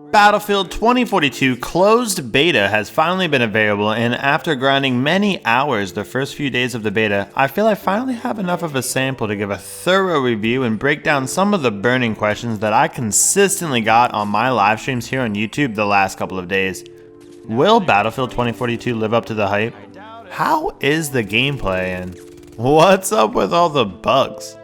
Battlefield 2042 Closed Beta has finally been available, and after grinding many hours the first few days of the beta, I feel I finally have enough of a sample to give a thorough review and break down some of the burning questions that I consistently got on my live streams here on YouTube the last couple of days. Will Battlefield 2042 live up to the hype? How is the gameplay, and what's up with all the bugs?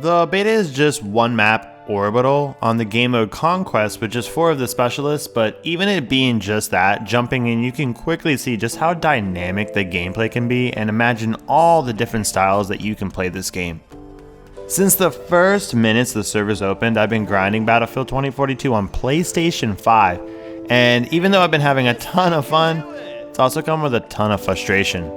The beta is just one map, Orbital, on the game mode Conquest with just 4 of the specialists, but even it being just that, jumping in you can quickly see just how dynamic the gameplay can be and imagine all the different styles that you can play this game. Since the first minutes the servers opened, I've been grinding Battlefield 2042 on PlayStation 5, and even though I've been having a ton of fun, it's also come with a ton of frustration.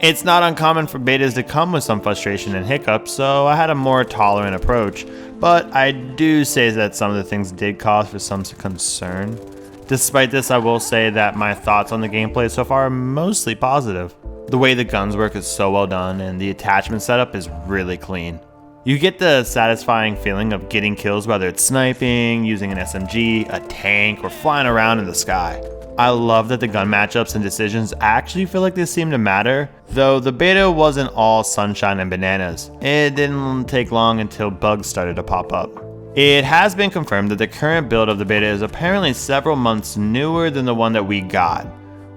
It's not uncommon for betas to come with some frustration and hiccups, so I had a more tolerant approach, but I do say that some of the things did cause for some concern. Despite this, I will say that my thoughts on the gameplay so far are mostly positive. The way the guns work is so well done, and the attachment setup is really clean. You get the satisfying feeling of getting kills, whether it's sniping, using an SMG, a tank, or flying around in the sky. I love that the gun matchups and decisions actually feel like they seem to matter, though the beta wasn't all sunshine and bananas. It didn't take long until bugs started to pop up. It has been confirmed that the current build of the beta is apparently several months newer than the one that we got,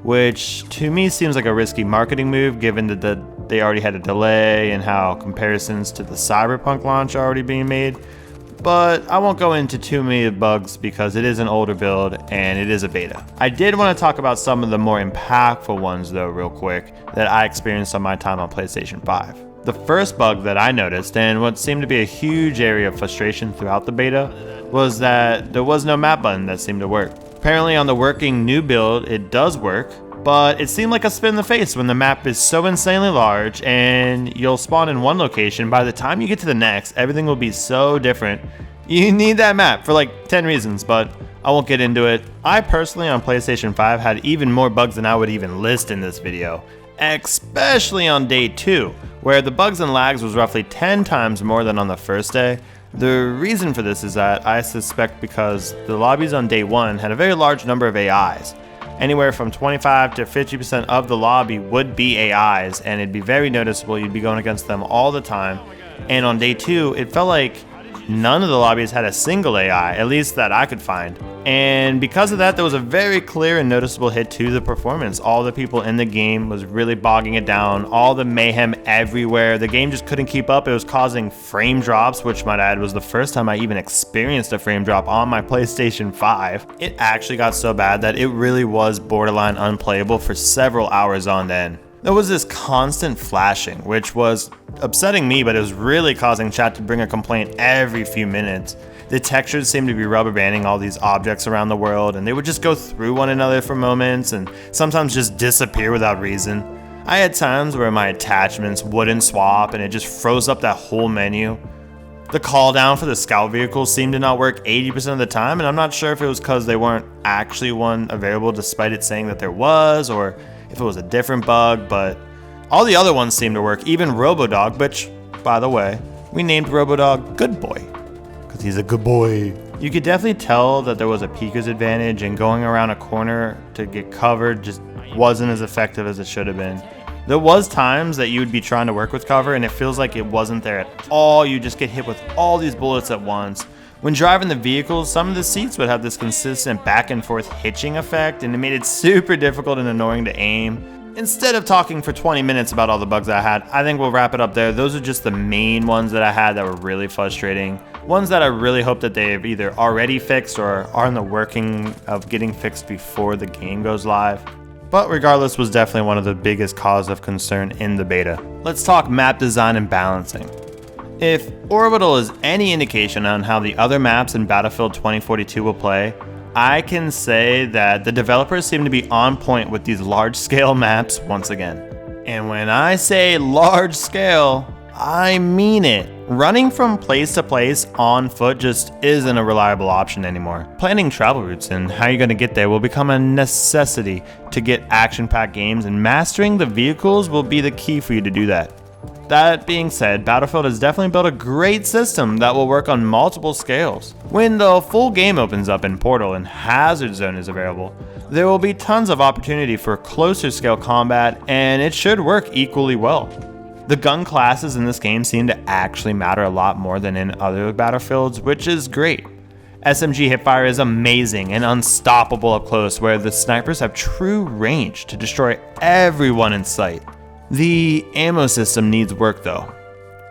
which to me seems like a risky marketing move given that they already had a delay and how comparisons to the Cyberpunk launch are already being made. But I won't go into too many bugs because it is an older build and it is a beta. I did want to talk about some of the more impactful ones though real quick that I experienced on my time on PlayStation 5. The first bug that I noticed, and what seemed to be a huge area of frustration throughout the beta, was that there was no map button that seemed to work. Apparently on the working new build it does work, but it seemed like a spin in the face when the map is so insanely large and you'll spawn in one location. By the time you get to the next, everything will be so different. You need that map for like 10 reasons, but I won't get into it. I personally on PlayStation 5 had even more bugs than I would even list in this video, especially on day 2, where the bugs and lags was roughly 10 times more than on the first day. The reason for this is that I suspect because the lobbies on day 1 had a very large number of AIs. Anywhere from 25 to 50% of the lobby would be AIs, and it'd be very noticeable. You'd be going against them all the time. And on day 2, it felt like none of the lobbies had a single AI, at least that I could find. And because of that, there was a very clear and noticeable hit to the performance. All the people in the game was really bogging it down, all the mayhem everywhere. The game just couldn't keep up. It was causing frame drops, which might add was the first time I even experienced a frame drop on my PlayStation 5. It actually got so bad that it really was borderline unplayable for several hours on end. There was this constant flashing, which was upsetting me, but it was really causing chat to bring a complaint every few minutes. The textures seemed to be rubber banding all these objects around the world, and they would just go through one another for moments and sometimes just disappear without reason. I had times where my attachments wouldn't swap and it just froze up that whole menu. The call down for the scout vehicles seemed to not work 80% of the time, and I'm not sure if it was because they weren't actually one available despite it saying that there was, or if it was a different bug, but all the other ones seemed to work, even Robodog, which, by the way, we named Robodog Good Boy, because he's a good boy. You could definitely tell that there was a peeker's advantage, and going around a corner to get covered just wasn't as effective as it should have been. There was times that you would be trying to work with cover, and it feels like it wasn't there at all. You just get hit with all these bullets at once. When driving the vehicles, some of the seats would have this consistent back and forth hitching effect, and it made it super difficult and annoying to aim. Instead of talking for 20 minutes about all the bugs I had, I think we'll wrap it up there. Those are just the main ones that I had that were really frustrating. Ones that I really hope that they've either already fixed or are in the working of getting fixed before the game goes live. But regardless, was definitely one of the biggest cause of concern in the beta. Let's talk map design and balancing. If Orbital is any indication on how the other maps in Battlefield 2042 will play, I can say that the developers seem to be on point with these large-scale maps once again. And when I say large scale, I mean it. Running from place to place on foot just isn't a reliable option anymore. Planning travel routes and how you're going to get there will become a necessity to get action-packed games, and mastering the vehicles will be the key for you to do that. That being said, Battlefield has definitely built a great system that will work on multiple scales. When the full game opens up in Portal and Hazard Zone is available, there will be tons of opportunity for closer scale combat, and it should work equally well. The gun classes in this game seem to actually matter a lot more than in other Battlefields, which is great. SMG hipfire is amazing and unstoppable up close, where the snipers have true range to destroy everyone in sight. The ammo system needs work though.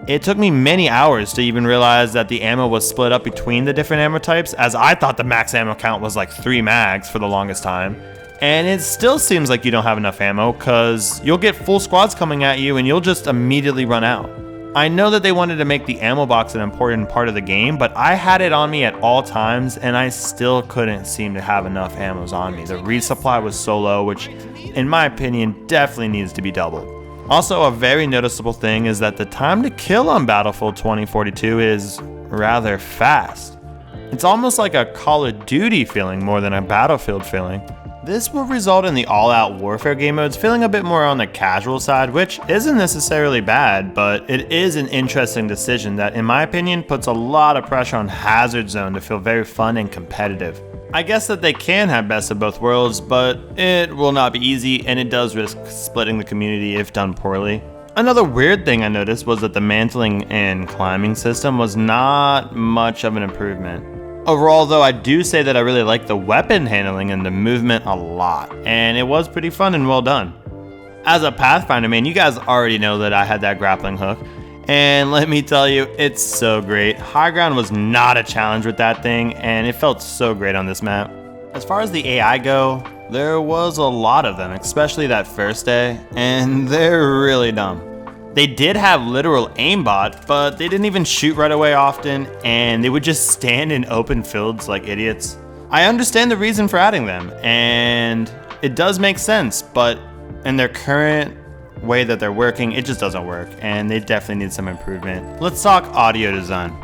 It took me many hours to even realize that the ammo was split up between the different ammo types, as I thought the max ammo count was like 3 mags for the longest time. And it still seems like you don't have enough ammo, cause you'll get full squads coming at you and you'll just immediately run out. I know that they wanted to make the ammo box an important part of the game, but I had it on me at all times and I still couldn't seem to have enough ammos on me. The resupply was so low, which in my opinion definitely needs to be doubled. Also, a very noticeable thing is that the time to kill on Battlefield 2042 is rather fast. It's almost like a Call of Duty feeling more than a Battlefield feeling. This will result in the all-out warfare game modes feeling a bit more on the casual side, which isn't necessarily bad, but it is an interesting decision that, in my opinion, puts a lot of pressure on Hazard Zone to feel very fun and competitive. I guess that they can have best of both worlds, but it will not be easy, and it does risk splitting the community if done poorly. Another weird thing I noticed was that the mantling and climbing system was not much of an improvement. Overall though, I do say that I really like the weapon handling and the movement a lot, and it was pretty fun and well done. As a Pathfinder man, you guys already know that I had that grappling hook, and let me tell you, it's so great. High ground was not a challenge with that thing, and it felt so great on this map. As far as the AI go, there was a lot of them, especially that first day, and they're really dumb. They did have literal aimbot, but they didn't even shoot right away often, and they would just stand in open fields like idiots. I understand the reason for adding them, and it does make sense, but in their current way that they're working, it just doesn't work, and they definitely need some improvement. Let's talk audio design.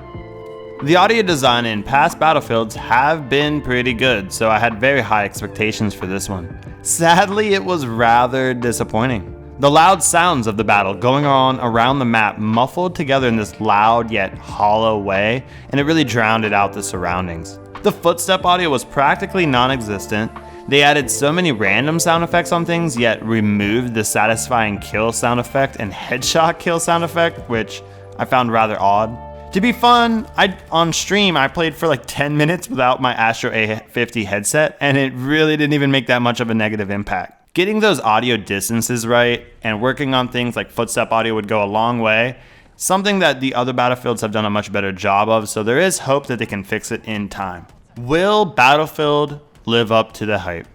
The audio design in past Battlefields have been pretty good, so I had very high expectations for this one. Sadly, it was rather disappointing. The loud sounds of the battle going on around the map muffled together in this loud yet hollow way, and it really drowned out the surroundings. The footstep audio was practically non-existent. They added so many random sound effects on things, yet removed the satisfying kill sound effect and headshot kill sound effect, which I found rather odd. To be fun, on stream I played for like 10 minutes without my Astro A50 headset, and it really didn't even make that much of a negative impact. Getting those audio distances right and working on things like footstep audio would go a long way, something that the other Battlefields have done a much better job of, so there is hope that they can fix it in time. Will Battlefield live up to the hype?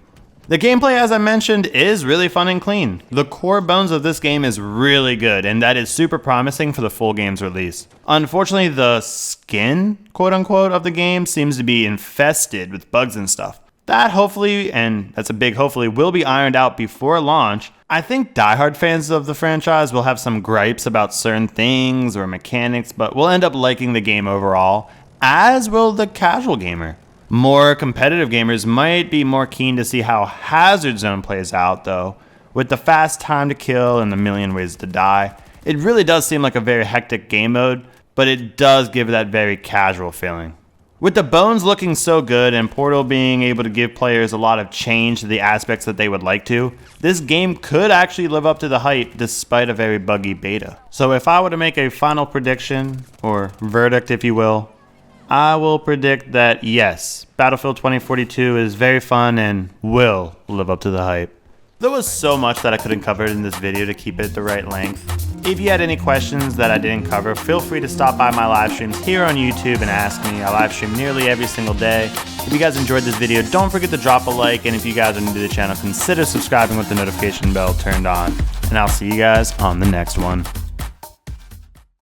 The gameplay, as I mentioned, is really fun and clean. The core bones of this game is really good, and that is super promising for the full game's release. Unfortunately, the skin, quote unquote, of the game seems to be infested with bugs and stuff. That hopefully, and that's a big hopefully, will be ironed out before launch. I think diehard fans of the franchise will have some gripes about certain things or mechanics, but will end up liking the game overall, as will the casual gamer. More competitive gamers might be more keen to see how Hazard Zone plays out though, with the fast time to kill and the million ways to die. It really does seem like a very hectic game mode, but it does give that very casual feeling. With the bones looking so good and Portal being able to give players a lot of change to the aspects that they would like to, this game could actually live up to the hype despite a very buggy beta. So if I were to make a final prediction, or verdict if you will, I will predict that yes, Battlefield 2042 is very fun and will live up to the hype. There was so much that I couldn't cover in this video to keep it the right length. If you had any questions that I didn't cover, feel free to stop by my live streams here on YouTube and ask me. I live stream nearly every single day. If you guys enjoyed this video, don't forget to drop a like, and if you guys are new to the channel, consider subscribing with the notification bell turned on. And I'll see you guys on the next one.